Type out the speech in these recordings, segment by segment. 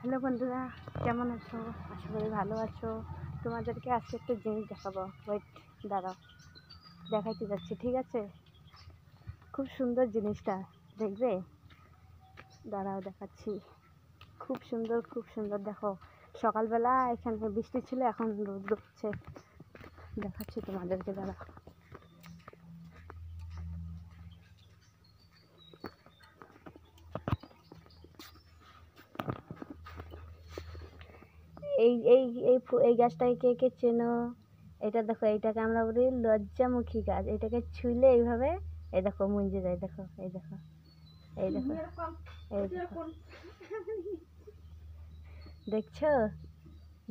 Hello বন্ধুরা, কেমন আছো? আশা করি ভালো আছো। তোমাদেরকে আজকে একটা জিনিস দেখাবো। ওয়েট, দাঁড়াও, দেখাইতে যাচ্ছি, ঠিক আছে? খুব সুন্দর জিনিসটা, দেখবে? দাঁড়াও, দেখাচ্ছি। খুব সুন্দর, খুব সুন্দর। দেখো, সকালবেলা এখানে বৃষ্টি ছিল, এখন রোদ উঠছে। দেখাচ্ছি তোমাদেরকে, দাঁড়াও। এই এই এই এই গাছটাকে কে কে চেনো? এটা দেখো, এইটাকে আমরা বলি লজ্জামুখী গাছ। এটাকে ছুঁলে এইভাবে, এই দেখো মুঞ্জে যায়। দেখো, এই দেখো, এই দেখো, এই দেখো, দেখছো?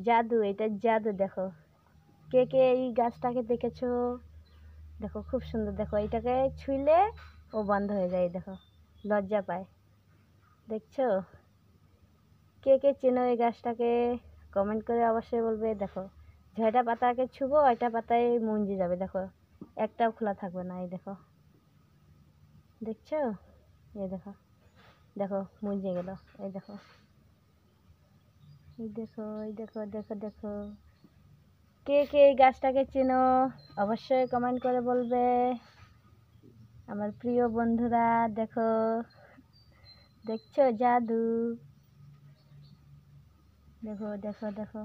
জাদু, এটা জাদু। দেখো, কে কে এই গাছটাকে দেখেছো? দেখো, খুব সুন্দর। দেখো, এটাকে ছুঁলে ও বন্ধ হয়ে যায়। দেখো, লজ্জা পায়। দেখছো? কে কে চেনো এই গাছটাকে? কমেন্ট করে অবশ্যই বলবে। দেখো, যেটা পাতাকে ছুবো ওইটা পাতায় মুঞ্জে যাবে। দেখো, একটাও খোলা থাকবে না। এই দেখো, দেখছো? এই দেখো, দেখো মুঞ্জে গেল। এই দেখো, এই দেখো, এই দেখো, দেখো, দেখো। কে কে এই গাছটাকে চেনো? অবশ্যই কমেন্ট করে বলবে। আমার প্রিয় বন্ধুরা, দেখো, দেখছো জাদু? দেখো, দেখো, দেখো,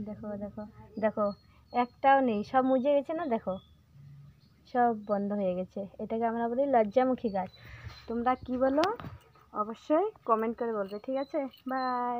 দেখো, দেখো, দেখো, একটাও নেই, সব মুজে গেছে না? দেখো, সব বন্ধ হয়ে গেছে। এটাকে আমরা বলি লজ্জামুখী গাছ। তোমরা কি বলো? অবশ্যই কমেন্ট করে বলবে, ঠিক আছে? বাই।